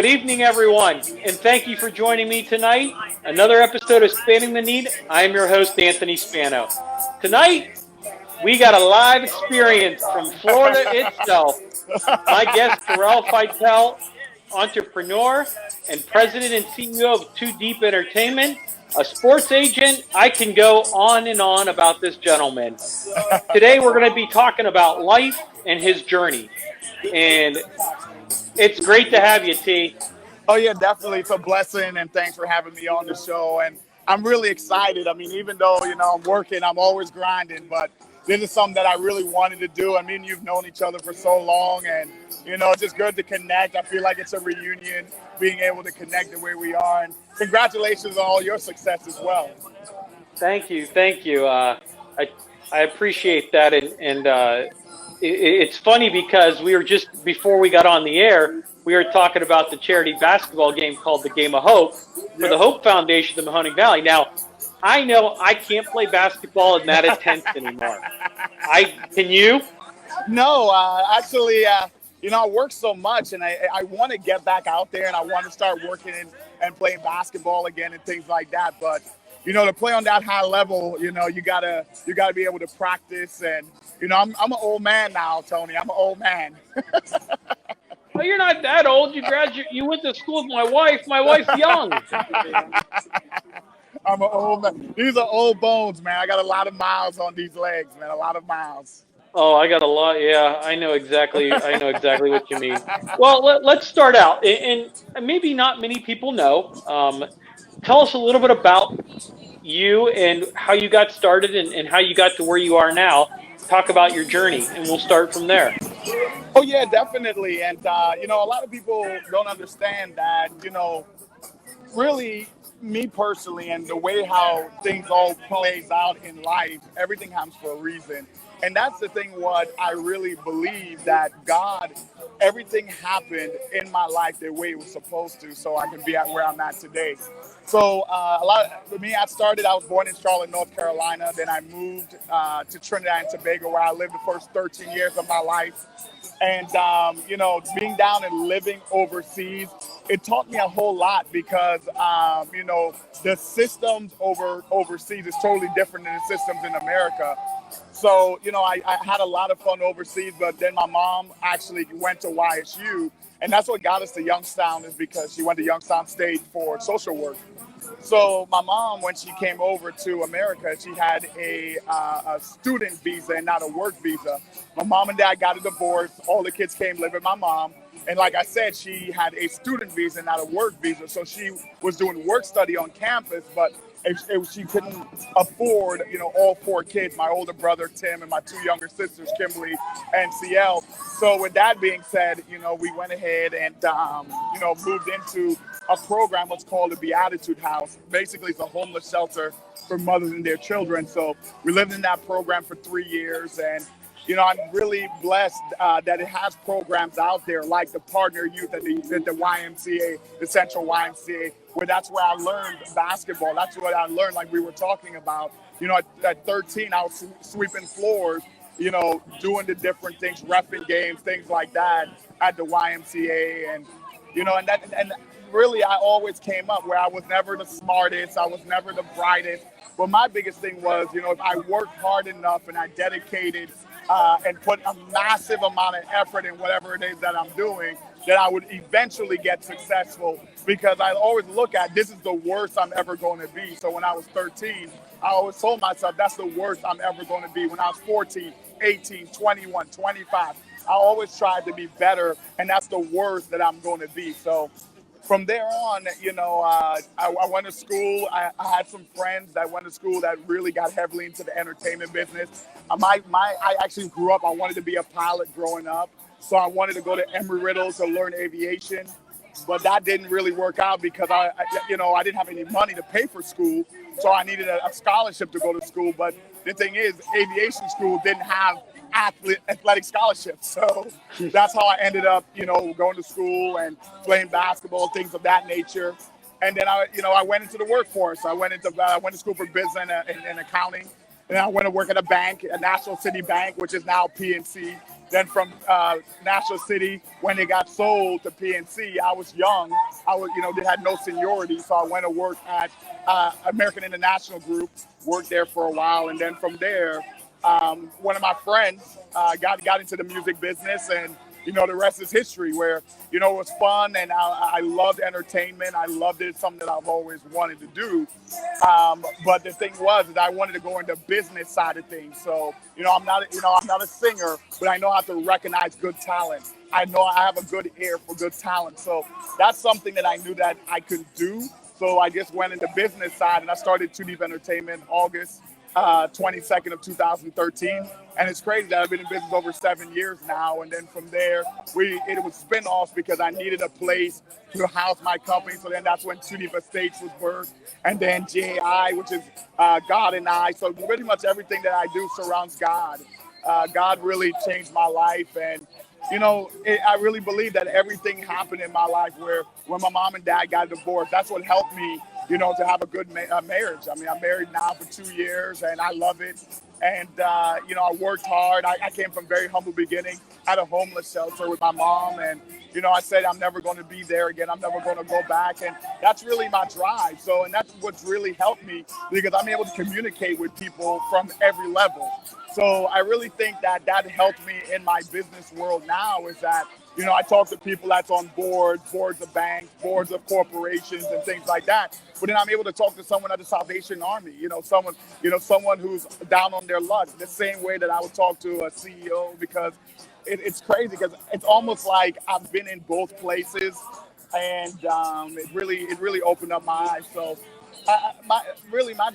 good evening, everyone, and thank you for joining me tonight. Another episode of Spanning the Need. I am your host, Anthony Spano. Tonight, we got a live experience from Florida itself. My guest, Terrill Vitale, entrepreneur and president and CEO of Too Deep Entertainment, a sports agent. I can go on and on about this gentleman. Today, we're going to be talking about life and his journey. And it's great to have you, T. Oh, yeah, definitely. It's a blessing, and thanks for having me on the show. And I'm really excited. I mean, even though, I'm working, I'm always grinding, but this is something that I really wanted to do. I mean, you've known each other for so long, and, it's just good to connect. I feel like it's a reunion, being able to connect the way we are. And congratulations on all your success as well. Thank you. I appreciate that. And it's funny because we were just, before we got on the air, we were talking about the charity basketball game called the Game of Hope for the Hope Foundation of Mahoning Valley. Now, I know I can't play basketball in that intense anymore. Can you? No, actually, I work so much, and I want to get back out there, and I want to start working and playing basketball again and things like that. But to play on that high level, you gotta be able to practice. And I'm an old man now, Tony. I'm an old man. Well, you're not that old. You went to school with my wife. My wife's young. I'm an old man. These are old bones, man. I got a lot of miles on these legs, man. A lot of miles. Oh, I got a lot. Yeah, I know exactly what you mean. Well, let's start out, and maybe not many people know. Tell us a little bit about you and how you got started and how you got to where you are now. Talk about your journey, and we'll start from there. Oh, yeah, definitely. And, a lot of people don't understand that, really me personally and the way how things all plays out in life, everything happens for a reason. And that's the thing, what I really believe, that God, everything happened in my life the way it was supposed to, so I can be at where I'm at today. So for me, I was born in Charlotte, North Carolina. Then I moved to Trinidad and Tobago, where I lived the first 13 years of my life. And, being down and living overseas, it taught me a whole lot because, the systems overseas is totally different than the systems in America. So, I had a lot of fun overseas, but then my mom actually went to YSU, and that's what got us to Youngstown, is because she went to Youngstown State for social work. So my mom, when she came over to America, she had a student visa and not a work visa. My mom and dad got a divorce. All the kids came live with my mom. And like I said, she had a student visa, not a work visa. So she was doing work study on campus, but she couldn't afford, all four kids, my older brother, Tim, and my two younger sisters, Kimberly and CL. So with that being said, we went ahead and, moved into a program what's called the Beatitude House. Basically, it's a homeless shelter for mothers and their children. So we lived in that program for 3 years. And, I'm really blessed that it has programs out there like the Partner Youth at the YMCA, the Central YMCA, where that's where I learned basketball. That's what I learned, like we were talking about. At 13, I was sweeping floors, doing the different things, reffing games, things like that at the YMCA. And, and really, I always came up where I was never the smartest, I was never the brightest. But my biggest thing was, if I worked hard enough and I dedicated and put a massive amount of effort in whatever it is that I'm doing, that I would eventually get successful, because I always look at, this is the worst I'm ever going to be. So when I was 13, I always told myself that's the worst I'm ever going to be. When I was 14, 18, 21, 25, I always tried to be better, and that's the worst that I'm going to be. So from there on, I went to school. I had some friends that went to school that really got heavily into the entertainment business. I actually grew up, I wanted to be a pilot growing up. So I wanted to go to Embry-Riddle to learn aviation. But that didn't really work out because I didn't have any money to pay for school. So I needed a scholarship to go to school. But the thing is, aviation school didn't have athletic scholarships. So that's how I ended up, going to school and playing basketball, things of that nature. And then I went into the workforce. I went to school for business and accounting. And I went to work at a bank, a National City Bank, which is now PNC. Then from National City, when it got sold to PNC, I was young. They had no seniority, so I went to work at American International Group, worked there for a while, and then from there, one of my friends got into the music business, and the rest is history. Where it was fun, and I loved entertainment. I loved it. It's something that I've always wanted to do. But the thing was that I wanted to go into business side of things. So I'm not a singer, but I know how to recognize good talent. I know I have a good ear for good talent. So that's something that I knew that I could do. So I just went into business side, and I started Too Deep Entertainment August 22nd of 2013, and it's crazy that I've been in business over 7 years now. And then from there, it was spin-offs because I needed a place to house my company. So then that's when Too Deep Estates was birthed, and then JI, which is God and I. So pretty much everything that I do surrounds God. God really changed my life, and I really believe that everything happened in my life where when my mom and dad got divorced, that's what helped me, to have a good marriage. I mean, I'm married now for 2 years, and I love it. And, I worked hard. I came from very humble beginning, at a homeless shelter with my mom. And, I said, I'm never going to be there again. I'm never going to go back. And that's really my drive. So, and that's what's really helped me, because I'm able to communicate with people from every level. So I really think that helped me in my business world now, is that, I talk to people that's on boards of banks, boards of corporations, and things like that. But then I'm able to talk to someone at the Salvation Army, someone who's down on their luck, the same way that I would talk to a CEO, because it's crazy, because it's almost like I've been in both places, and it really opened up my eyes. So my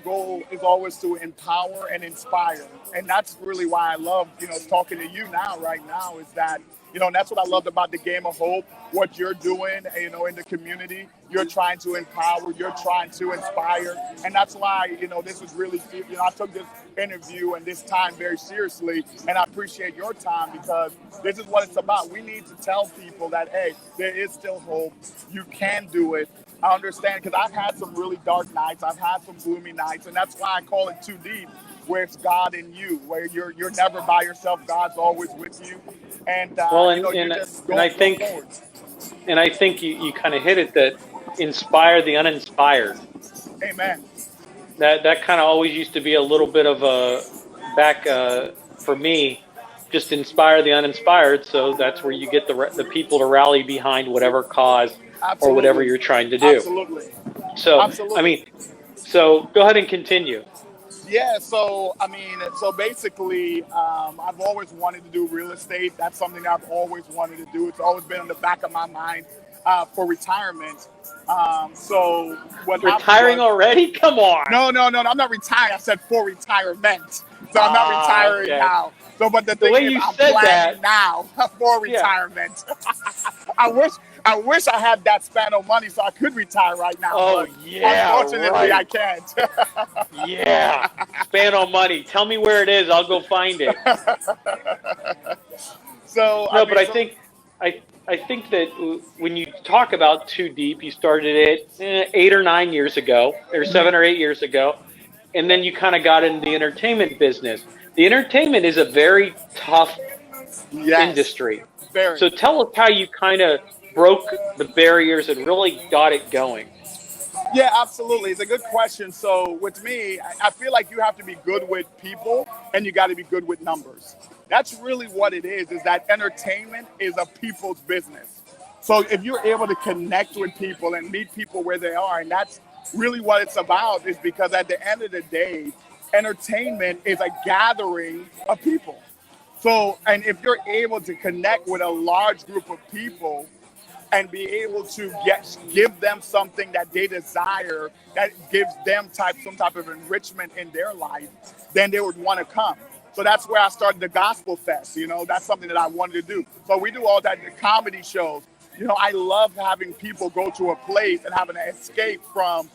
goal is always to empower and inspire. And that's really why I love, talking to you right now, is that, and that's what I loved about the Game of Hope, what you're doing, in the community. You're trying to empower, you're trying to inspire. And that's why, this was really, I took this interview and this time very seriously. And I appreciate your time, because this is what it's about. We need to tell people that, hey, there is still hope. You can do it. I understand, because I've had some really dark nights. I've had some gloomy nights. And that's why I call it Too Deep, where it's God in you, where you're never by yourself. God's always with you. And I think you kind of hit it, that inspire the uninspired. Amen. That kind of always used to be a little bit of a back for me. Just inspire the uninspired. So that's where you get the people to rally behind whatever cause. Absolutely. Or whatever you're trying to do. Absolutely. So, Absolutely. So go ahead and continue. Yeah, so basically, I've always wanted to do real estate. That's something I've always wanted to do. It's always been in the back of my mind for retirement. So what retiring already? Come on. No, I'm not retiring. I said for retirement. So I'm not retiring now. So, but the thing is, I'm planning now for retirement. I wish I had that Spano money so I could retire right now. Oh, yeah. Unfortunately, right. I can't. Yeah. Spano money. Tell me where it is. I'll go find it. I think that when you talk about Too Deep, you started it 8 or 9 years ago, or 7 or 8 years ago, and then you kind of got into the entertainment business. The entertainment is a very tough industry. Very. So tell us how you kind of broke the barriers and really got it going. Yeah, absolutely. It's a good question. So with me, I feel like you have to be good with people, and you got to be good with numbers. That's really what it is that entertainment is a people's business. So if you're able to connect with people and meet people where they are, and that's really what it's about, is because at the end of the day, entertainment is a gathering of people. So, and if you're able to connect with a large group of people and be able to give them something that they desire, that gives them some type of enrichment in their life, then they would want to come. So that's where I started the Gospel Fest. That's something that I wanted to do. So we do all that, the comedy shows. I love having people go to a place and having an escape from,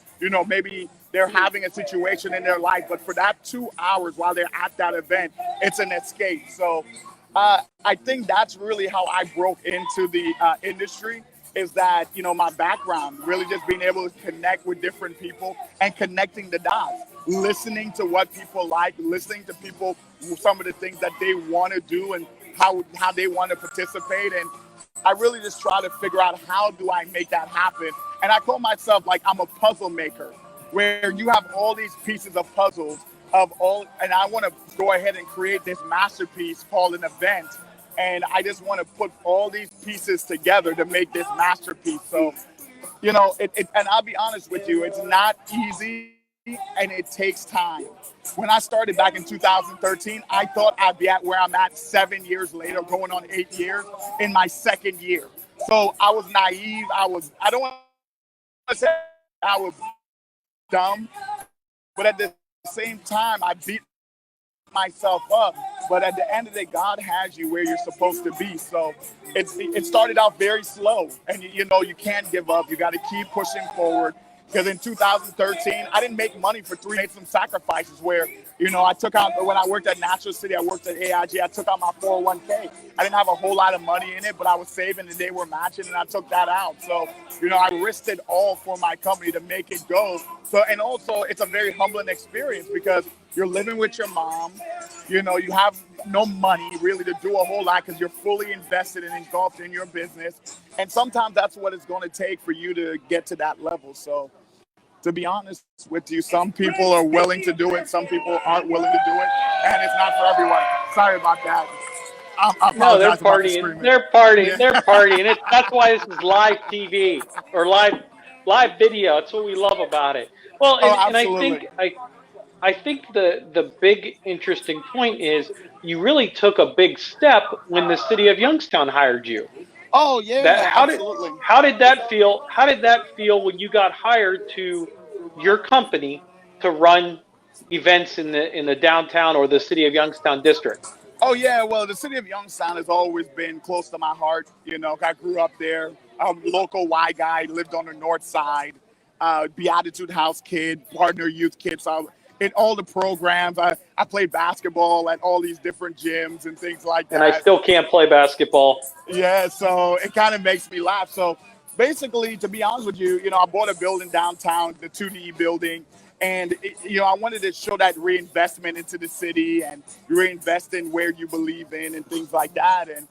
maybe they're having a situation in their life, but for that 2 hours while they're at that event, it's an escape. So I think that's really how I broke into the industry, is that, my background, really just being able to connect with different people and connecting the dots, listening to what people like, listening to people, some of the things that they want to do, and how they want to participate. And I really just try to figure out how do I make that happen. And I call myself like I'm a puzzle maker, where you have all these pieces of puzzles and I want to go ahead and create this masterpiece called an event. And I just want to put all these pieces together to make this masterpiece. So, and I'll be honest with you, it's not easy and it takes time. When I started back in 2013, I thought I'd be at where I'm at 7 years later, going on 8 years in my second year. So I was naive. I don't want to say I was dumb, but at the same time, I beat myself up. But at the end of the day, God has you where you're supposed to be. So it started out very slow, and you can't give up. You got to keep pushing forward. Because in 2013, I didn't make money for 3 days. Made some sacrifices where, I took out, when I worked at Natural City, I worked at AIG, I took out my 401k. I didn't have a whole lot of money in it, but I was saving and they were matching and I took that out. So, I risked it all for my company to make it go. So, and also it's a very humbling experience because you're living with your mom, you have no money really to do a whole lot because you're fully invested and engulfed in your business. And sometimes that's what it's going to take for you to get to that level. So, to be honest with you, some people are willing to do it, some people aren't willing to do it, and it's not for everyone. Sorry about that. No, they're partying. They're partying. Yeah. They're partying. That's why this is live TV or live video. That's what we love about it. Well, and I think the big interesting point is you really took a big step when the city of Youngstown hired you. Oh yeah, absolutely. How did that feel? How did that feel when you got hired to your company to run events in the downtown or the city of Youngstown district? Oh yeah, well, the city of Youngstown has always been close to my heart. I grew up there. I'm a local Y guy, lived on the north side. Beatitude House kid, partner youth kid. So in all the programs, I played basketball at all these different gyms and things like that. And I still can't play basketball. Yeah, so it kind of makes me laugh. So basically, to be honest with you, I bought a building downtown, the 2D building. And, I wanted to show that reinvestment into the city and reinvest in where you believe in and things like that. And,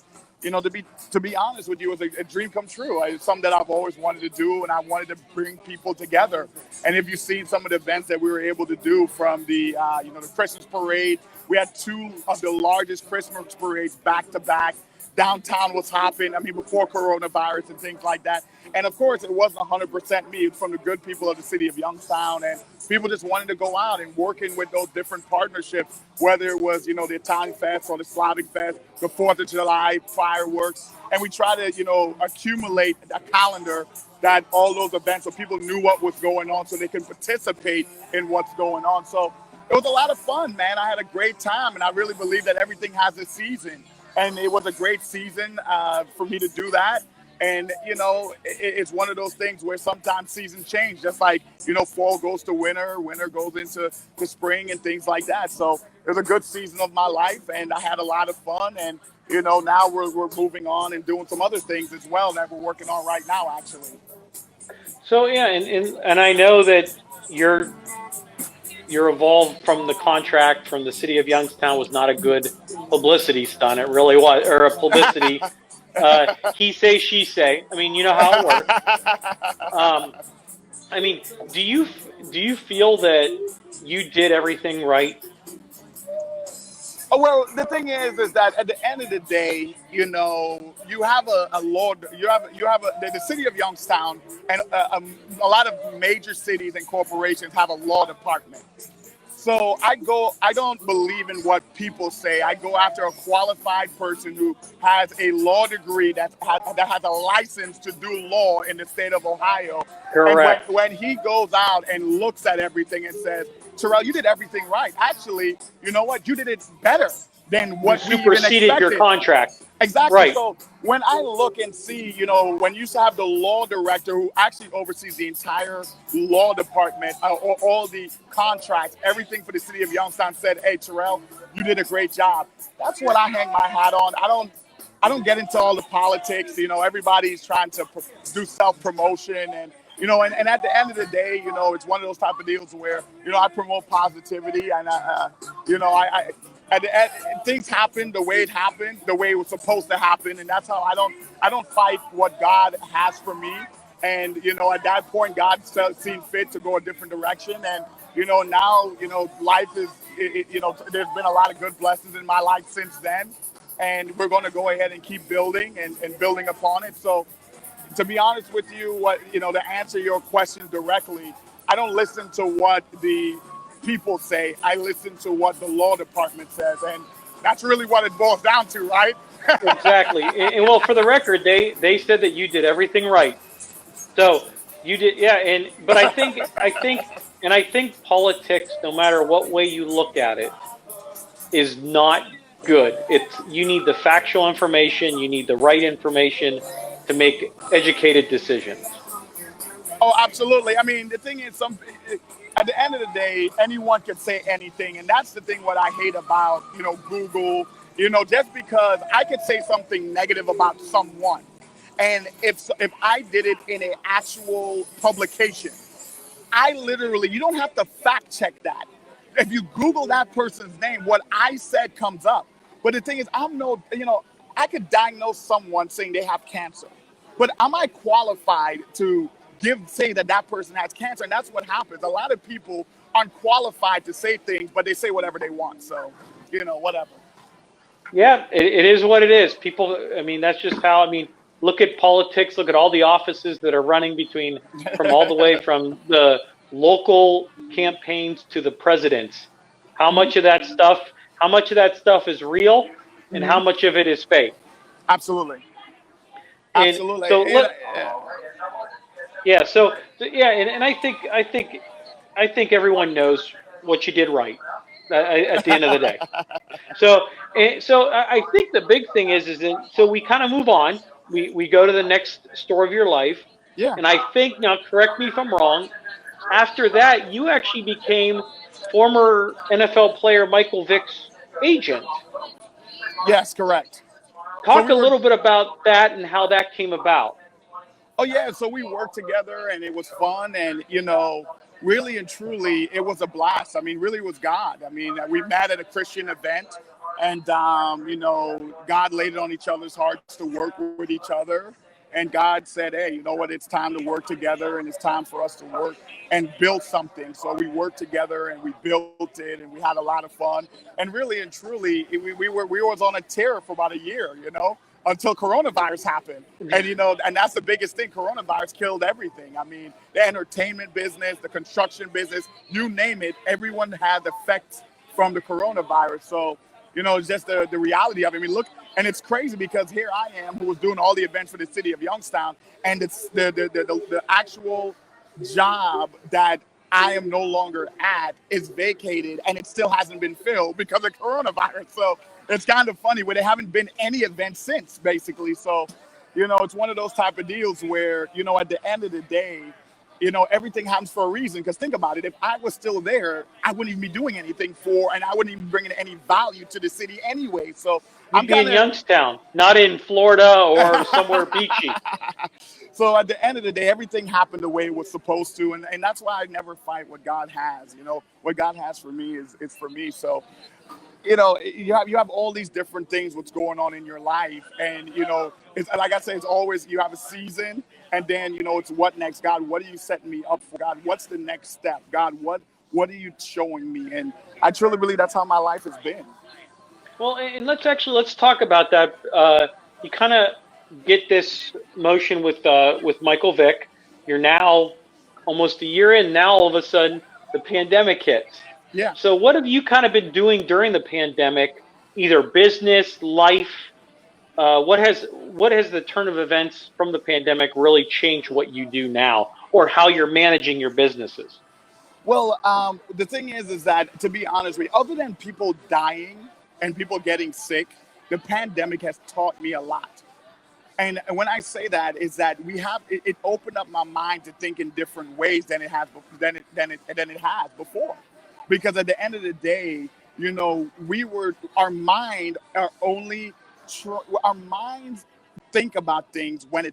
to be honest with you, it was a dream come true. It's something that I've always wanted to do, and I wanted to bring people together. And if you've seen some of the events that we were able to do from the, the Christmas parade, we had 2 of the largest Christmas parades back to back. Downtown was hopping, before coronavirus and things like that. And of course, it wasn't 100% me. It's from the good people of the city of Youngstown. And people just wanted to go out and working with those different partnerships, whether it was, the Italian Fest or the Slavic Fest, the 4th of July, fireworks. And we try to, accumulate a calendar that all those events so people knew what was going on so they can participate in what's going on. So it was a lot of fun, man. I had a great time. And I really believe that everything has a season. And it was a great season for me to do that. And, it's one of those things where sometimes seasons change, just like, fall goes to winter, winter goes into the spring and things like that. So it was a good season of my life and I had a lot of fun. And, now we're moving on and doing some other things as well that we're working on right now, actually. So, yeah, and I know that you're evolved from the contract from the city of Youngstown was not a good publicity stunt. It really was, or a publicity. He say, she say. You know how it works. Do you feel that you did everything right? Oh, well, the thing is that at the end of the day, you have a law. The city of Youngstown and a lot of major cities and corporations have a law department. So I don't believe in what people say. I go after a qualified person who has a law degree that has a license to do law in the state of Ohio. Correct. And when he goes out and looks at everything and says, Terrill, you did everything right. Actually, you know what? You did it better than what we even expected. Superseded your contract. Exactly. Right. So when I look and see, when you used to have the law director who actually oversees the entire law department, or all the contracts, everything for the city of Youngstown said, hey, Terrill, you did a great job. That's what I hang my hat on. I don't get into all the politics. Everybody's trying to do self-promotion and at the end of the day, it's one of those type of deals where, I promote positivity and, things happen the way it happened, the way it was supposed to happen, and that's how I don't fight what God has for me. And at that point, God seen fit to go a different direction, and now life is there's been a lot of good blessings in my life since then, and we're going to go ahead and keep building and building upon it. So, to be honest with you, to answer your question directly, I don't listen to what the people say. I listen to what the law department says, and that's really what it boils down to, right? Exactly. And well, for the record, they said that you did everything right. So you did, yeah. But I think politics, no matter what way you look at it, is not good. You need the factual information, you need the right information to make educated decisions. Oh, absolutely. I mean, the thing is, at the end of the day, anyone can say anything, and that's the thing what I hate about Google. Just because I could say something negative about someone, and if I did it in an actual publication, you don't have to fact check that. If you Google that person's name, what I said comes up. But the thing is, I could diagnose someone saying they have cancer, but am I qualified to say that person has cancer? And that's what happens. A lot of people aren't qualified to say things, but they say whatever they want. So, whatever. Yeah, it is what it is. People, I mean, that's just how, look at politics, look at all the offices that are running from all the way from the local campaigns to the presidents. How much of that stuff is real and how much of it is fake? Absolutely. Absolutely. And I think everyone knows what you did right at the end of the day. So I think the big thing is that, so we kind of move on. We go to the next store of your life. Yeah. And I think, now correct me if I'm wrong, after that you actually became former NFL player Michael Vick's agent. Yes, correct. Talk a little bit about that and how that came about. Oh, yeah. So we worked together and it was fun. And, really and truly, it was a blast. Really it was God. We met at a Christian event and, God laid it on each other's hearts to work with each other. And God said, hey, you know what? It's time to work together and it's time for us to work and build something. So we worked together and we built it and we had a lot of fun. And really and truly, we was on a tear for about a year, until coronavirus happened. And, and that's the biggest thing. Coronavirus killed everything. The entertainment business, the construction business, you name it, everyone had effects from the coronavirus. So, it's just the reality of it. Look, and it's crazy because here I am, who was doing all the events for the city of Youngstown, and it's the actual job that I am no longer at is vacated, and it still hasn't been filled because of coronavirus. So it's kind of funny where there haven't been any events since, basically. So, it's one of those type of deals where, at the end of the day, everything happens for a reason. Because think about it, if I was still there, I wouldn't even be doing anything and I wouldn't even bring any value to the city anyway. So You'd be in Youngstown, not in Florida or somewhere beachy. So at the end of the day, everything happened the way it was supposed to. And that's why I never fight what God has. What God has for me is for me. So, you have all these different things what's going on in your life. And, it's like I said, it's always you have a season. And then, it's what next? God, what are you setting me up for? God, what's the next step? God, what are you showing me? And I truly believe that's how my life has been. Well, and let's talk about that. You kind of get this motion with Michael Vick. You're now almost a year in. Now all of a sudden the pandemic hits. Yeah. So what have you kind of been doing during the pandemic? Either business, life. What has the turn of events from the pandemic really changed what you do now, or how you're managing your businesses? Well, the thing is that, to be honest with you, other than people dying and people getting sick, the pandemic has taught me a lot. And when I say that, is that it opened up my mind to think in different ways than it has before. Because at the end of the day, our minds think about things when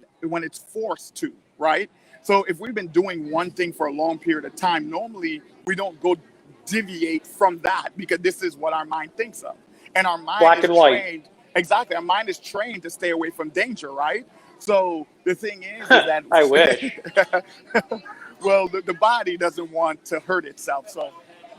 it's forced to, right? So if we've been doing one thing for a long period of time, normally we don't go deviate from that because this is what our mind thinks of. And our mind Black is and white. trained, exactly, our mind is trained to stay away from danger, right? So the thing is that, I wish. well, the body doesn't want to hurt itself. So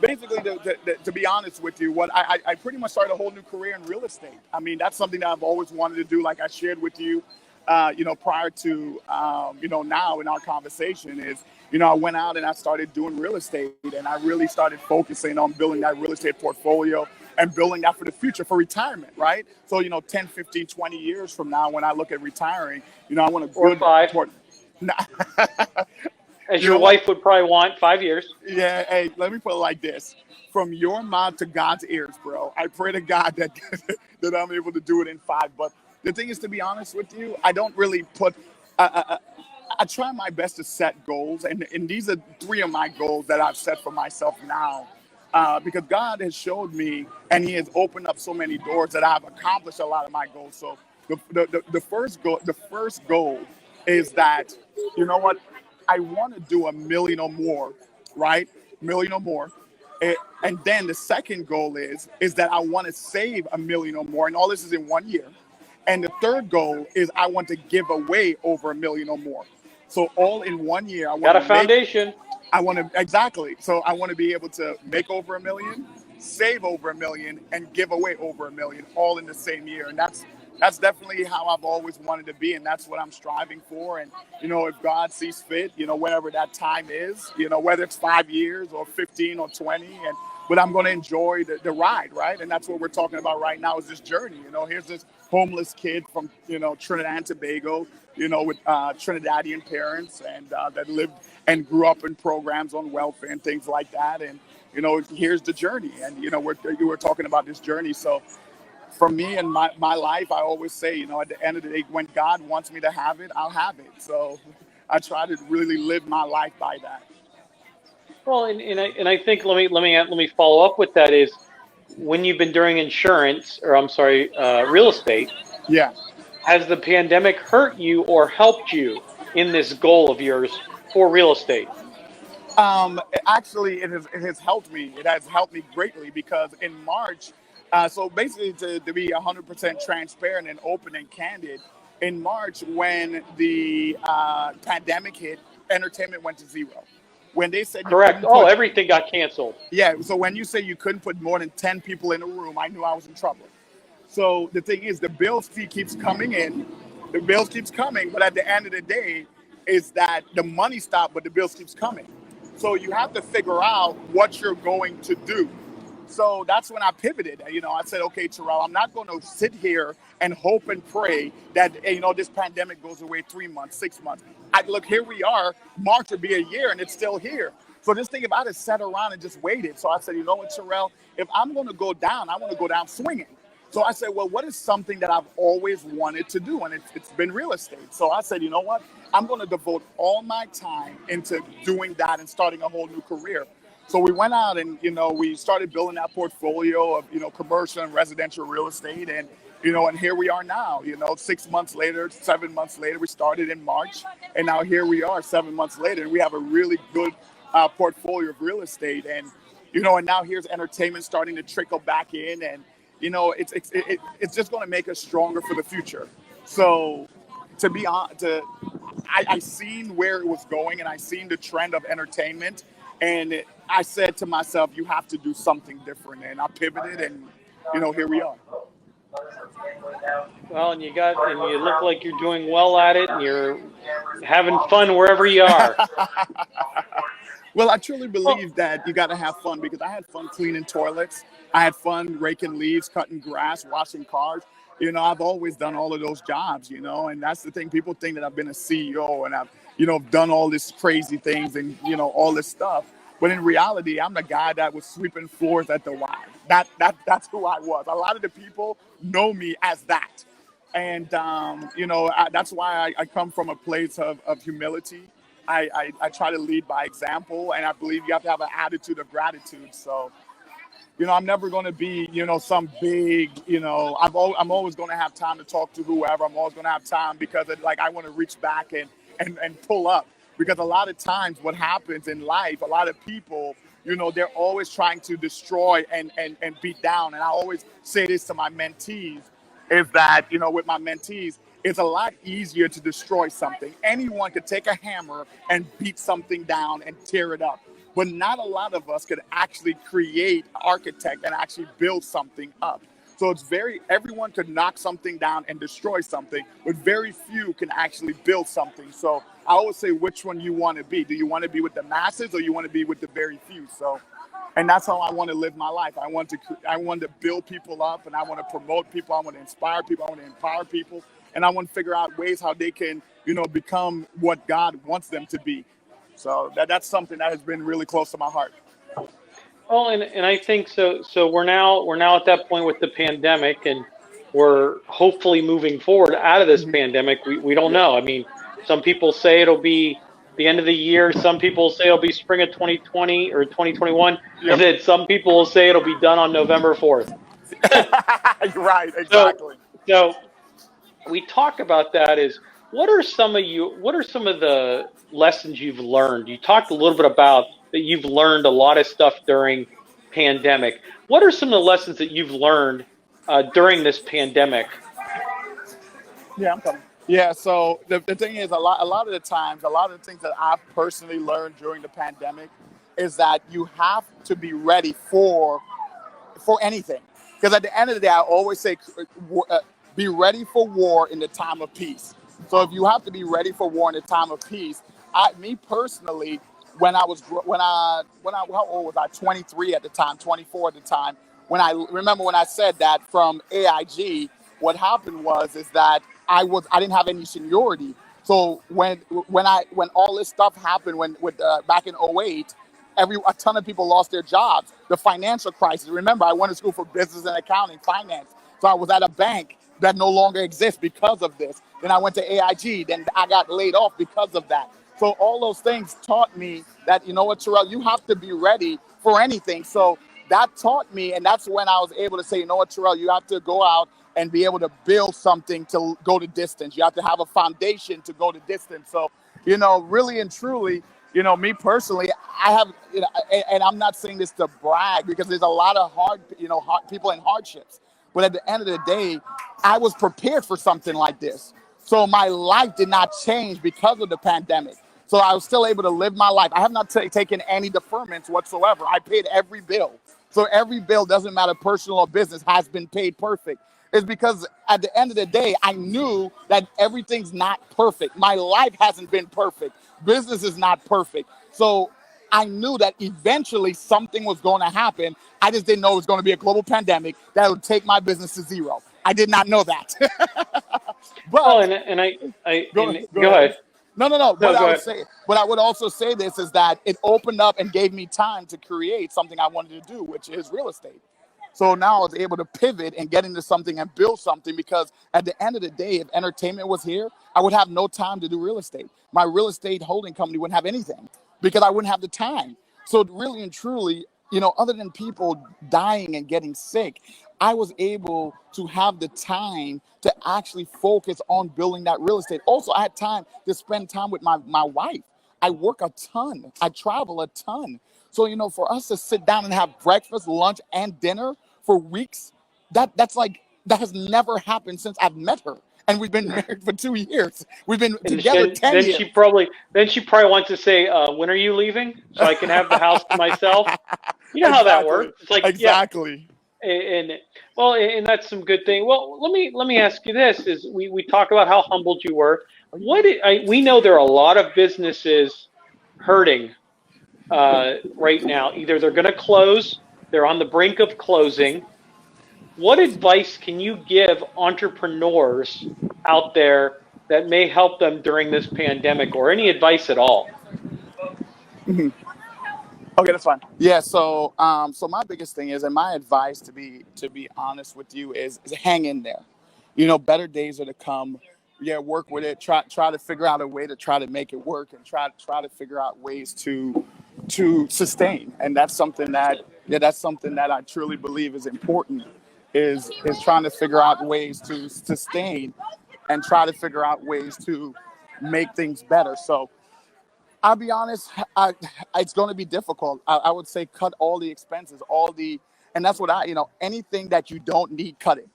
basically, to be honest with you, what I pretty much started a whole new career in real estate. I mean, that's something that I've always wanted to do, like I shared with you, prior to, now in our conversation is, I went out and I started doing real estate, and I really started focusing on building that real estate portfolio and building that for the future, for retirement, right? So, 10, 15, 20 years from now, when I look at retiring, I want a Or good 5. As You your know what? wife would probably want, 5 years. Yeah, hey, let me put it like this. From your mouth to God's ears, bro. I pray to God that that I'm able to do it in 5. But the thing is, to be honest with you, I don't really put. I try my best to set goals, and these are 3 of my goals that I've set for myself now, because God has showed me, and He has opened up so many doors that I've accomplished a lot of my goals. So the first goal is that, you know what, I want to do 1 million or more, right? Million or more. And then the second goal is that I want to save 1 million or more, and all this is in 1 year. And the third goal is I want to give away over 1 million or more. So all in 1 year, Got a foundation. I want to, exactly. So I want to be able to make over 1 million, save over 1 million, and give away over 1 million, all in the same year. And that's definitely how I've always wanted to be, and that's what I'm striving for. And if God sees fit, whenever that time is, whether it's 5 years or 15 or 20, but I'm going to enjoy the ride, right? And that's what we're talking about right now, is this journey. Here's this homeless kid from Trinidad and Tobago, with Trinidadian parents, and that lived and grew up in programs on welfare and things like that. And here's the journey, and we're talking about this journey. So for me and my life, I always say, at the end of the day, when God wants me to have it, I'll have it. So I try to really live my life by that. Well, and I think let me follow up with that is when you've been doing insurance, or I'm sorry, real estate. Yeah. Has the pandemic hurt you or helped you in this goal of yours for real estate? Actually, it has helped me. It has helped me greatly, because in March, so basically, to be 100% transparent and open and candid, in March, when the pandemic hit, entertainment went to zero. When they said you Correct. couldn't Oh, put, everything got canceled. yeah, so when you say you couldn't put more than 10 people in a room, I knew I was in trouble. So the thing is, the bills fee keeps coming in, the bills keeps coming, but at the end of the day, is that the money stopped, but the bills keeps coming. So you have to figure out what you're going to do. So that's when I pivoted. I said, okay, Terrill, I'm not going to sit here and hope and pray that, this pandemic goes away 3 months, 6 months. Look, here we are. March would be a year, and it's still here. So just think about it, sat around and just waited. So I said, you know what, Terrill, if I'm going to go down, I want to go down swinging. So I said, well, what is something that I've always wanted to do? And it's been real estate. So I said, you know what? I'm going to devote all my time into doing that and starting a whole new career. So we went out and, we started building that portfolio of, commercial and residential real estate. And here we are now, 6 months later, 7 months later. We started in March, and now here we are 7 months later. And we have a really good portfolio of real estate. And now here's entertainment starting to trickle back in. And, it's just going to make us stronger for the future. So to be on, I seen where it was going, and I seen the trend of entertainment, and I said to myself, you have to do something different. And I pivoted, and here we are. Well, and you look like you're doing well at it, and you're having fun wherever you are. Well, I truly Well, believe that you got to have fun, because I had fun cleaning toilets. I had fun raking leaves, cutting grass, washing cars. I've always done all of those jobs, and that's the thing. People think that I've been a CEO and I've, done all this crazy things and, all this stuff. But in reality, I'm the guy that was sweeping floors at the Y. That's who I was. A lot of the people know me as that. And, that's why I come from a place of humility. I try to lead by example, and I believe you have to have an attitude of gratitude. So, I'm never going to be, some big, I'm always going to have time to talk to whoever. I'm always going to have time, because I want to reach back and pull up. Because a lot of times what happens in life, a lot of people they're always trying to destroy and beat down. And I always say this to my mentees, is that, with my mentees, it's a lot easier to destroy something. Anyone could take a hammer and beat something down and tear it up. But not a lot of us could actually create, architect, and actually build something up. So everyone could knock something down and destroy something, but very few can actually build something. So I always say, which one you want to be. Do you want to be with the masses, or you want to be with the very few? So, and that's how I want to live my life. I want to build people up, and I want to promote people. I want to inspire people. I want to empower people. And I want to figure out ways how they can, become what God wants them to be. So that's something that has been really close to my heart. Oh, and I think so. So we're now at that point with the pandemic, and we're hopefully moving forward out of this pandemic. We don't know. I mean, some people say it'll be the end of the year. Some people say it'll be spring of 2020 or 2021. Yep. And then some people will say it'll be done on November 4th. Right, exactly. So we talk about that. Is what are some of the lessons you've learned? You talked a little bit about that you've learned a lot of stuff during pandemic. What are some of the lessons that you've learned during this pandemic? Yeah, I'm coming. Yeah, so the thing is, a lot of the times, a lot of the things that I've personally learned during the pandemic is that you have to be ready for anything. Because at the end of the day, I always say, be ready for war in the time of peace. So if you have to be ready for war in the time of peace, me personally, how old was I? 23 at the time, 24 at the time. When I said that from AIG, what happened is that I didn't have any seniority. So when all this stuff happened, back in 2008, a ton of people lost their jobs. The financial crisis. Remember, I went to school for business and accounting, finance. So I was at a bank that no longer exists because of this. Then I went to AIG. Then I got laid off because of that. So all those things taught me that, Terrill, you have to be ready for anything. So that taught me, and that's when I was able to say, Terrill, you have to go out and be able to build something to go the distance. You have to have a foundation to go the distance. So, really and truly, me personally, I have, and I'm not saying this to brag, because there's a lot of hard people in hardships. But at the end of the day, I was prepared for something like this. So my life did not change because of the pandemic. So I was still able to live my life. I have not taken any deferments whatsoever. I paid every bill. So every bill, doesn't matter personal or business, has been paid perfect. It's because at the end of the day, I knew that everything's not perfect. My life hasn't been perfect. Business is not perfect. So I knew that eventually something was going to happen. I just didn't know it was going to be a global pandemic that would take my business to zero. I did not know that. But go ahead. No. But I would also say this is that it opened up and gave me time to create something I wanted to do, which is real estate. So now I was able to pivot and get into something and build something, because at the end of the day, if entertainment was here, I would have no time to do real estate. My real estate holding company wouldn't have anything because I wouldn't have the time. So really and truly, other than people dying and getting sick, I was able to have the time to actually focus on building that real estate. Also, I had time to spend time with my wife. I work a ton. I travel a ton. So, for us to sit down and have breakfast, lunch, and dinner for weeks, that has never happened since I've met her. And we've been married for 2 years. We've been together 10 years. She probably wants to say, when are you leaving? So I can have the house to myself. You know how that works. It's like, exactly. Yeah. And that's some good thing. Well, let me ask you this: is we talk about how humbled you were. We know there are a lot of businesses hurting right now. Either they're going to close, they're on the brink of closing. What advice can you give entrepreneurs out there that may help them during this pandemic, or any advice at all? Mm-hmm. Okay, that's fine. Yeah, so my biggest thing is, and my advice, to be honest with you, is hang in there. Better days are to come. Yeah, work with it. Try to figure out a way to try to make it work, and try to figure out ways to sustain. And that's something that I truly believe is important. Is trying to figure out ways to sustain and try to figure out ways to make things better. So I'll be honest, it's going to be difficult. I would say cut all the expenses, and that's what anything that you don't need, cut it.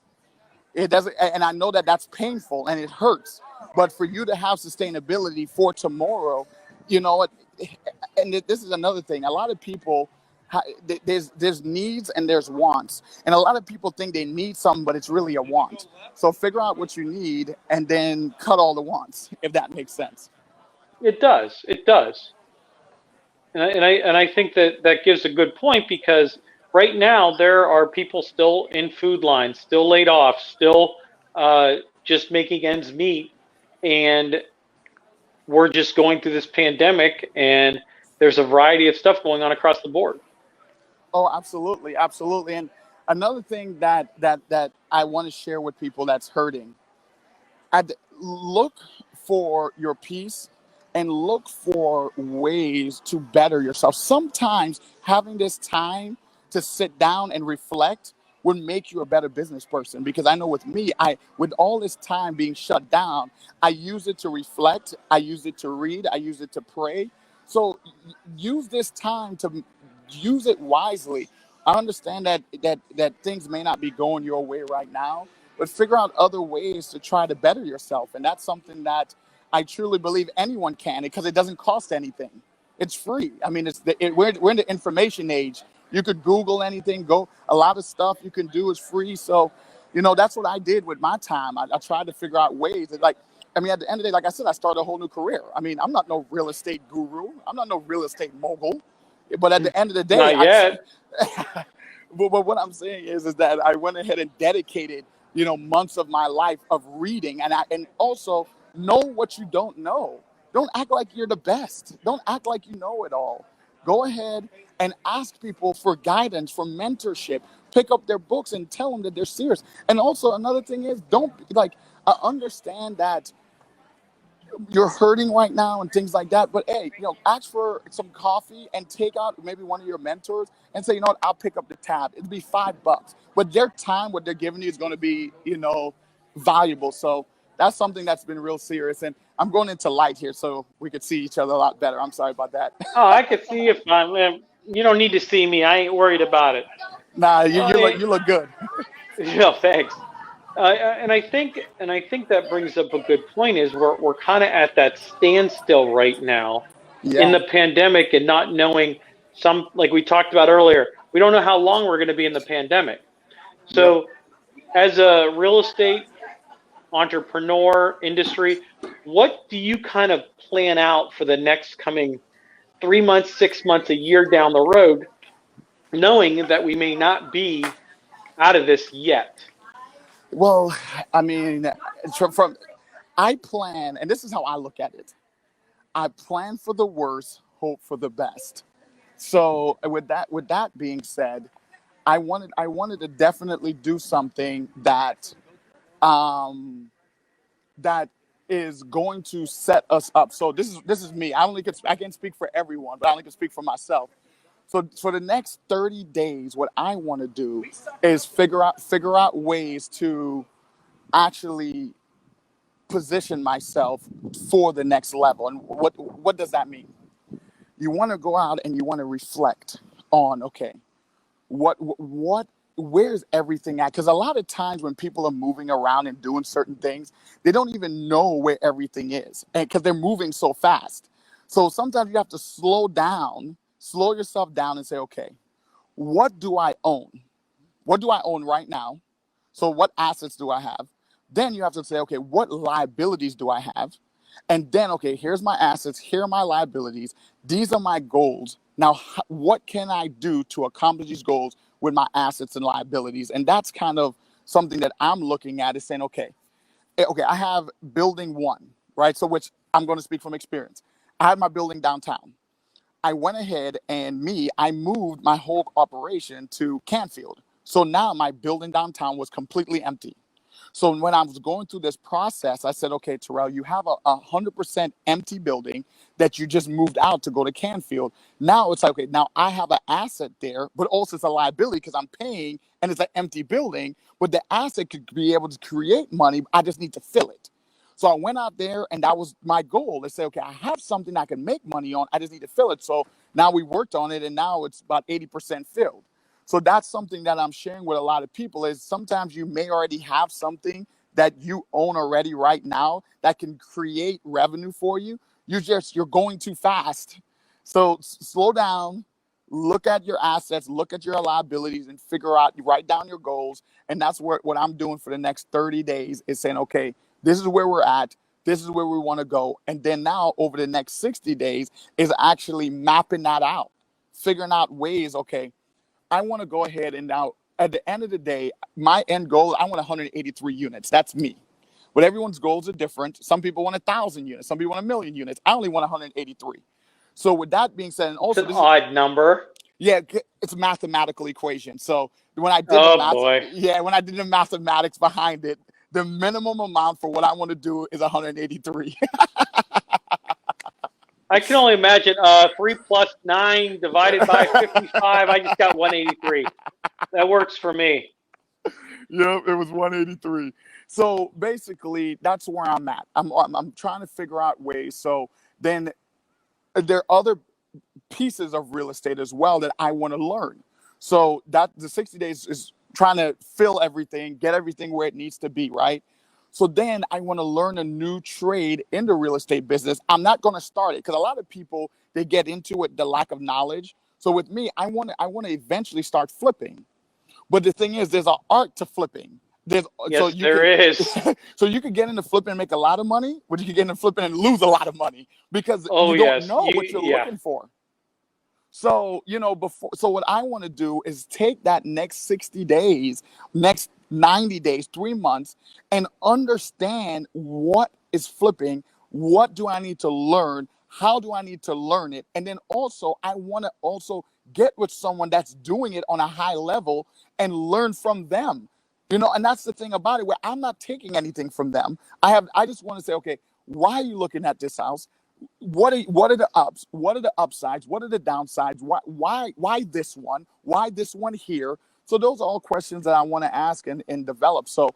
It doesn't, and I know that that's painful and it hurts, but for you to have sustainability for tomorrow, you know what? And this is another thing. A lot of people, there's needs and there's wants, and a lot of people think they need something, but it's really a want. So figure out what you need and then cut all the wants, if that makes sense. It does. It does. And I think that that gives a good point because right now there are people still in food lines, still laid off, still just making ends meet, and we're just going through this pandemic, and there's a variety of stuff going on across the board. Oh, absolutely, absolutely. And another thing that I want to share with people that's hurting, look for your peace and look for ways to better yourself. Sometimes having this time to sit down and reflect would make you a better business person, because I know with me, I with all this time being shut down, I use it to reflect, I use it to read, I use it to pray. So use this time to use it wisely. I understand that things may not be going your way right now, but figure out other ways to try to better yourself. And that's something that I truly believe anyone can, because it doesn't cost anything. It's free. I mean, we're in the information age. You could Google anything. Go. A lot of stuff you can do is free. So, that's what I did with my time. I tried to figure out ways that, I mean, at the end of the day, like I said, I started a whole new career. I mean, I'm not no real estate guru. I'm not no real estate mogul. But at the end of the day, Not yet. but what I'm saying is that I went ahead and dedicated, months of my life of reading, and also know what you don't know. Don't act like you're the best. Don't act like you know it all. Go ahead and ask people for guidance, for mentorship. Pick up their books and tell them that they're serious. And also another thing is, don't I understand that you're hurting right now and things like that. But hey, ask for some coffee and take out maybe one of your mentors and say, what, I'll pick up the tab. It'll be $5. But their time, what they're giving you is going to be, valuable. So that's something that's been real serious. And I'm going into light here so we could see each other a lot better. I'm sorry about that. Oh, I could see if I'm. You don't need to see me. I ain't worried about it. Nah, you, Uh, you look and, you look good. Thanks. And I think that brings up a good point. Is we're kind of at that standstill right now in Yeah. the pandemic and not knowing like we talked about earlier. We don't know how long we're going to be in the pandemic. Yep. So, as a real estate entrepreneur industry, what do you kind of plan out for the next coming 3 months, 6 months, a year down the road, knowing that we may not be out of this yet? Well, I mean, from I plan, and this is how I look at it. I plan for the worst, hope for the best. So with that being said, I wanted to definitely do something um that is going to set us up. So this is me. I can speak for everyone, but I only can speak for myself. So for the next 30 days, what I want to do is figure out ways to actually position myself for the next level. And what does that mean? You want to go out and you want to reflect on, okay, what where's everything at? Because a lot of times when people are moving around and doing certain things, they don't even know where everything is, and because they're moving so fast. So sometimes you have to slow yourself down and say, okay, what do I own? What do I own right now? So what assets do I have? Then you have to say, okay, what liabilities do I have? And then, okay, here's my assets, here are my liabilities, these are my goals. Now, what can I do to accomplish these goals with my assets and liabilities? And that's kind of something that I'm looking at, is saying, okay, I have building one, right? So which I'm going to speak from experience. I had my building downtown. I went ahead and I moved my whole operation to Canfield. So now my building downtown was completely empty. So when I was going through this process, I said, okay, Terrill, you have a 100% empty building that you just moved out to go to Canfield. Now it's like, okay, now I have an asset there, but also it's a liability because I'm paying and it's an empty building, but the asset could be able to create money. I just need to fill it. So I went out there, and that was my goal. To say, okay, I have something I can make money on. I just need to fill it. So now we worked on it, and now it's about 80% filled. So that's something that I'm sharing with a lot of people is sometimes you may already have something that you own already right now that can create revenue for you. You're going too fast. So slow down, look at your assets, look at your liabilities, and figure out, write down your goals. And that's what I'm doing for the next 30 days is saying, okay, this is where we're at. This is where we want to go. And then now over the next 60 days is actually mapping that out, figuring out ways, okay, I want to go ahead and now at the end of the day, my end goal, I want 183 units. That's me. But everyone's goals are different. Some people want 1,000 units. Some people want 1,000,000 units. I only want 183. So with that being said, and also it's an odd number. yeah, it's a mathematical equation. So when I did Oh boy. when I did the mathematics behind it, the minimum amount for what I want to do is 183. I can only imagine 3 plus 9 divided by 55. I just got 183. That works for me. Yep, it was 183. So basically, that's where I'm at. I'm trying to figure out ways. So then there are other pieces of real estate as well that I want to learn. So that the 60 days is trying to fill everything, get everything where it needs to be, right? So then I want to learn a new trade in the real estate business. I'm not going to start it because a lot of people, they get into it, the lack of knowledge. So with me, I want to eventually start flipping. But the thing is, there's an art to flipping. Yes, there is. So you could get into flipping and make a lot of money, but you could get into flipping and lose a lot of money because you don't know what you're looking for. So, so what I want to do is take that next 60 days, next 90 days, 3 months, and understand what is flipping. What do I need to learn? How do I need to learn it? And then also, I want to also get with someone that's doing it on a high level and learn from them. And that's the thing about it, where I'm not taking anything from them. I just want to say, okay, why are you looking at this house? What are the ups? What are the upsides? What are the downsides? Why this one? Why this one here? So those are all questions that I want to ask and develop. So,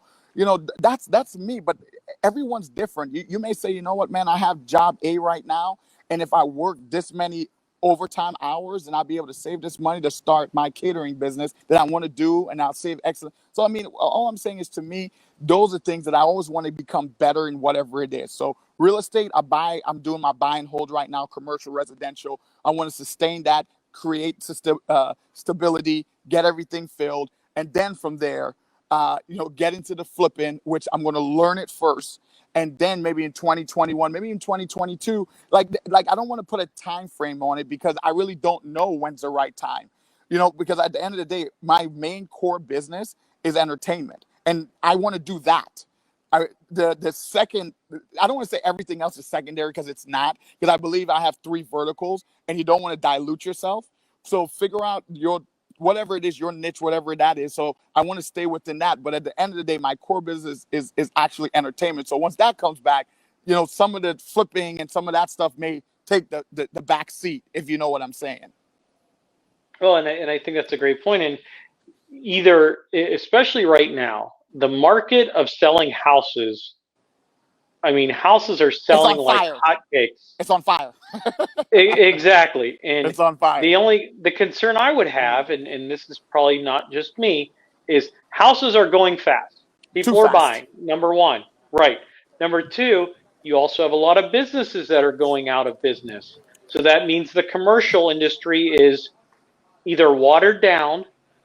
that's me, but everyone's different. You may say, you know what, man, I have job A right now. And if I work this many overtime hours, then I'll be able to save this money to start my catering business that I want to do. And I'll save excellent. So, I mean, all I'm saying is, to me, those are things that I always want to become better in, whatever it is. So real estate, I'm doing my buy and hold right now, commercial, residential. I want to sustain that, create stability, get everything filled. And then from there, get into the flipping, which I'm going to learn it first. And then maybe in 2021, maybe in 2022, like I don't want to put a time frame on it because I really don't know when's the right time. Because at the end of the day, my main core business is entertainment, and I want to do that. The second, I don't want to say everything else is secondary because it's not, because I believe I have 3 verticals, and you don't want to dilute yourself. So figure out whatever it is, your niche, whatever that is. So I want to stay within that. But at the end of the day, my core business is actually entertainment. So once that comes back, some of the flipping and some of that stuff may take the back seat, if you know what I'm saying. Well, and I think that's a great point. And especially right now, the market of selling houses, I mean, houses are selling like hotcakes. It's on fire. Exactly. And it's on fire. The concern I would have, and this is probably not just me, is houses are going fast. People are buying, number one. Right. Number two, you also have a lot of businesses that are going out of business. So that means the commercial industry is either watered down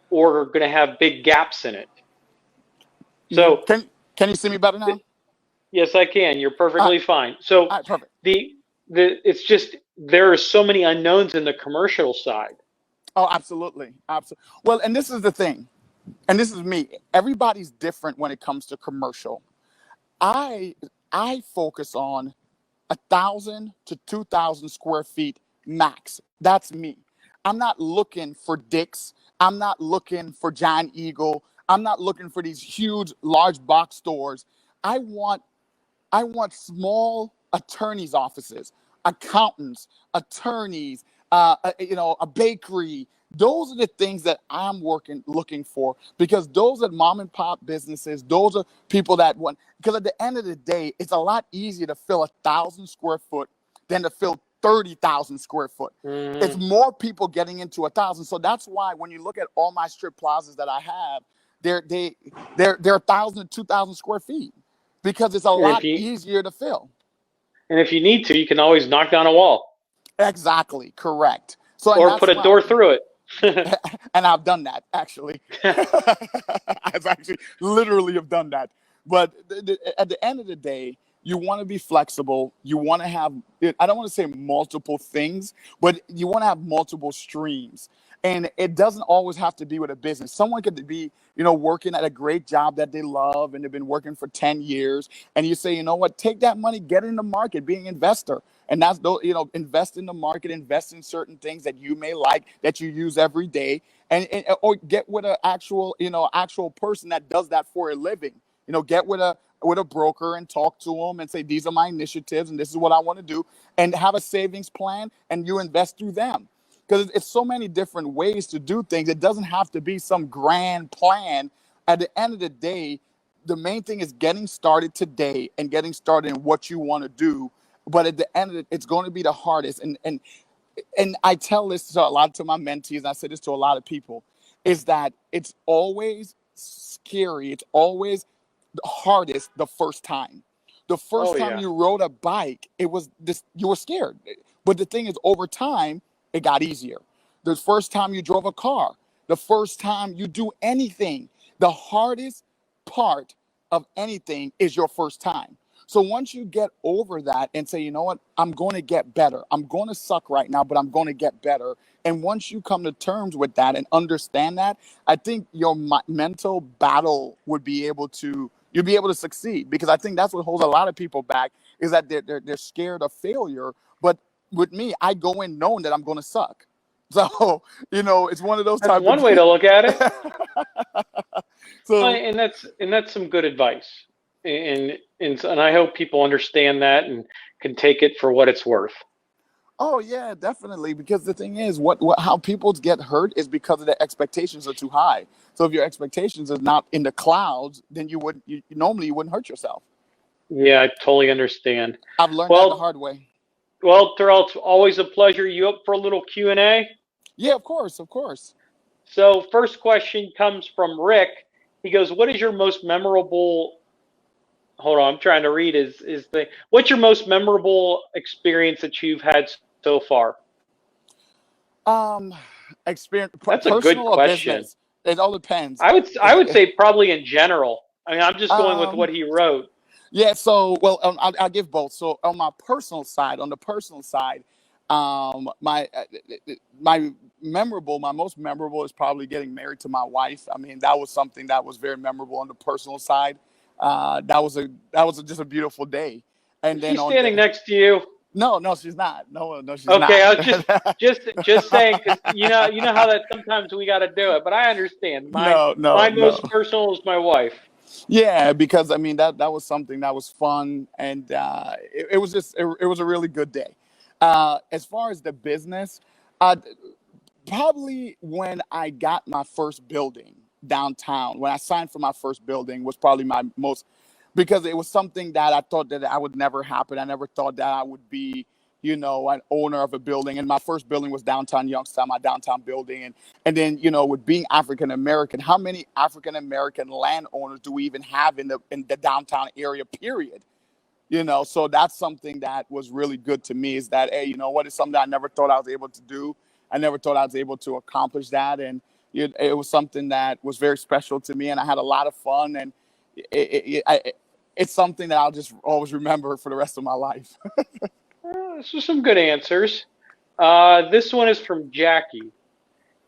or going to have big gaps in it. So can you see me better now? Yes, I can. You're perfectly fine. So perfect. It's just there are so many unknowns in the commercial side. Oh, absolutely. Absolutely. Well, and this is the thing, and this is me. Everybody's different when it comes to commercial. I focus on 1,000 to 2,000 square feet max. That's me. I'm not looking for Dick's. I'm not looking for Giant Eagle. I'm not looking for these huge, large box stores. I want small attorneys' offices, accountants, attorneys, a bakery, those are the things that I'm looking for, because those are mom and pop businesses. Those are people that want, because at the end of the day, it's a lot easier to fill 1,000 square foot than to fill 30,000 square foot. It's more people getting into 1,000. So that's why when you look at all my strip plazas that I have, they're 1,000 to 2,000 square feet, because it's a lot easier to fill. And if you need to, you can always knock down a wall. Exactly, correct. So, or put a door through it. And I've done that, actually. I've actually literally have done that. But at the end of the day, you want to be flexible. You want to have, I don't want to say multiple things, but you want to have multiple streams. And it doesn't always have to be with a business. Someone could be, working at a great job that they love and they've been working for 10 years. And you say, you know what, take that money, get in the market, be an investor. And that's, invest in the market, invest in certain things that you may like, that you use every day, and or get with an actual person that does that for a living. Get with a broker and talk to them and say, these are my initiatives and this is what I want to do, and have a savings plan, and you invest through them. Because it's so many different ways to do things. It doesn't have to be some grand plan. At the end of the day, the main thing is getting started today and getting started in what you want to do. But at the end of it, it's going to be the hardest. And I tell this to my mentees, and I say this to a lot of people, is that it's always scary. It's always the hardest the first time. The first time you rode a bike, it was this, you were scared. But the thing is, over time, it got easier. The first time you drove a car, the first time you do anything, the hardest part of anything is your first time. So once you get over that and say, you know what, I'm going to get better. I'm going to suck right now, but I'm going to get better. And once you come to terms with that and understand that, I think your mental battle you'll be able to succeed. Because I think that's what holds a lot of people back, is that they're scared of failure. But with me, I go in knowing that I'm going to suck. So, it's one of those That's one way to look at it. So, and that's some good advice. And I hope people understand that and can take it for what it's worth. Oh yeah, definitely. Because the thing is, how people get hurt is because of their expectations are too high. So if your expectations are not in the clouds, then you normally wouldn't hurt yourself. Yeah, I totally understand. I've learned that the hard way. Well, Terrill, it's always a pleasure. You up for a little Q&A? Yeah, of course. So first question comes from Rick. He goes, "What is your most memorable?" Hold on, I'm trying to read. What's your most memorable experience that you've had so far? Experience. That's a good question. It all depends. I would say probably in general. I mean, I'm just going with what he wrote. Yeah. So, well, I'll give both. So on the personal side, my most memorable is probably getting married to my wife. I mean, that was something that was very memorable on the personal side. That was just a beautiful day. And then she's standing next to you. No, she's not. No, she's not. Okay, I was just saying, because you know how that sometimes we got to do it, but I understand. My most personal is my wife. Yeah, because I mean that was something that was fun, and it was a really good day. As far as the business, probably when I got my first building downtown, when I signed for my first building, was probably my most, because it was something that I thought that I would never happen. I never thought that I would be, an owner of a building. And my first building was downtown Youngstown, my downtown building. And then, with being African American, how many African American landowners do we even have in the downtown area, period? So that's something that was really good to me, is that, hey, it's something I never thought I was able to do. I never thought I was able to accomplish that. And it was something that was very special to me, and I had a lot of fun. And it's something that I'll just always remember for the rest of my life. This are some good answers. This one is from Jackie.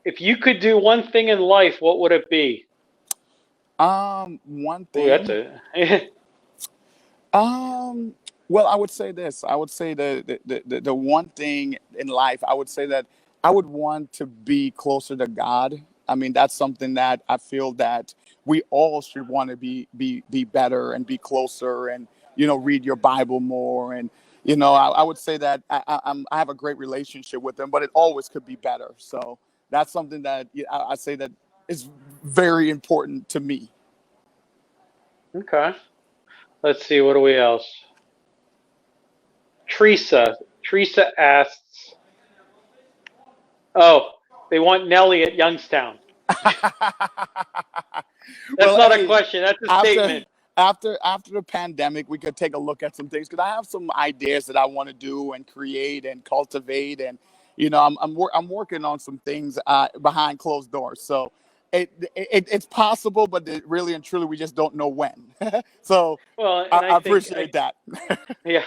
If you could do one thing in life, what would it be? One thing. Ooh, that's it. Well, I would say this. I would say the one thing in life, I would say that I would want to be closer to God. I mean, that's something that I feel that we all should want to be better and be closer, and read your Bible more. And I would say that I have a great relationship with him, but it always could be better. So that's something that I say that is very important to me. Okay. Let's see. What do we else? Teresa asks, oh, they want Nellie at Youngstown. That's Well, not a hey, question. That's a after statement. after the pandemic, we could take a look at some things because I have some ideas that I want to do and create and cultivate, and I'm working on some things behind closed doors. So it's possible, but really and truly, we just don't know when. So Well, and I I think, appreciate that. yeah,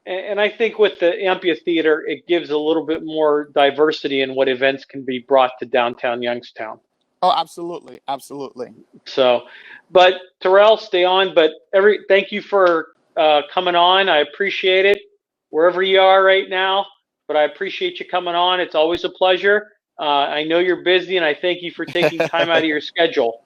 and I think with the amphitheater, it gives a little bit more diversity in what events can be brought to downtown Youngstown. Oh, absolutely, absolutely. So, but Terrill, stay on. But thank you for coming on. I appreciate it wherever you are right now. But I appreciate you coming on. It's always a pleasure. I know you're busy, and I thank you for taking time out of your schedule.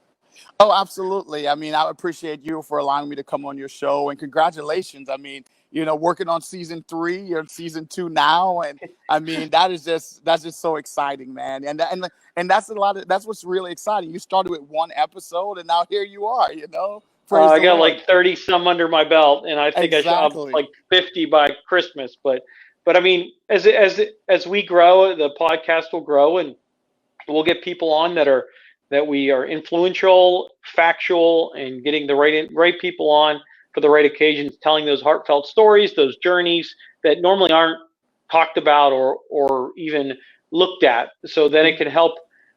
Oh, absolutely. I mean, I appreciate you for allowing me to come on your show, and congratulations. I mean, working on season 3, you're in season 2 now, and I mean that's just so exciting, man. And that's that's what's really exciting. You started with 1 episode, and now here you are. Praise I the got Lord. like 30 some under my belt, and I think I should have Exactly. like 50 by Christmas. But I mean, as we grow, the podcast will grow, and we'll get people on that we are influential, factual, and getting the right people on for the right occasions, telling those heartfelt stories, those journeys that normally aren't talked about or even looked at. So then it can help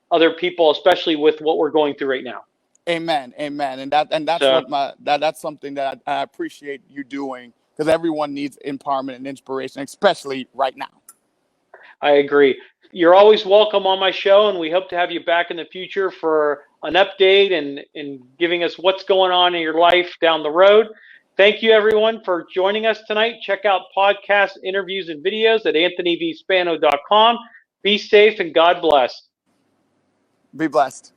other people, especially with what we're going through right now. Amen. Amen. And that's So what that's something that I appreciate you doing, because everyone needs empowerment and inspiration, especially right now. I agree. You're always welcome on my show, and we hope to have you back in the future for an update and giving us what's going on in your life down the road. Thank you, everyone, for joining us tonight. Check out podcasts, interviews, and videos at anthonyvspano.com. Be safe and God bless. Be blessed.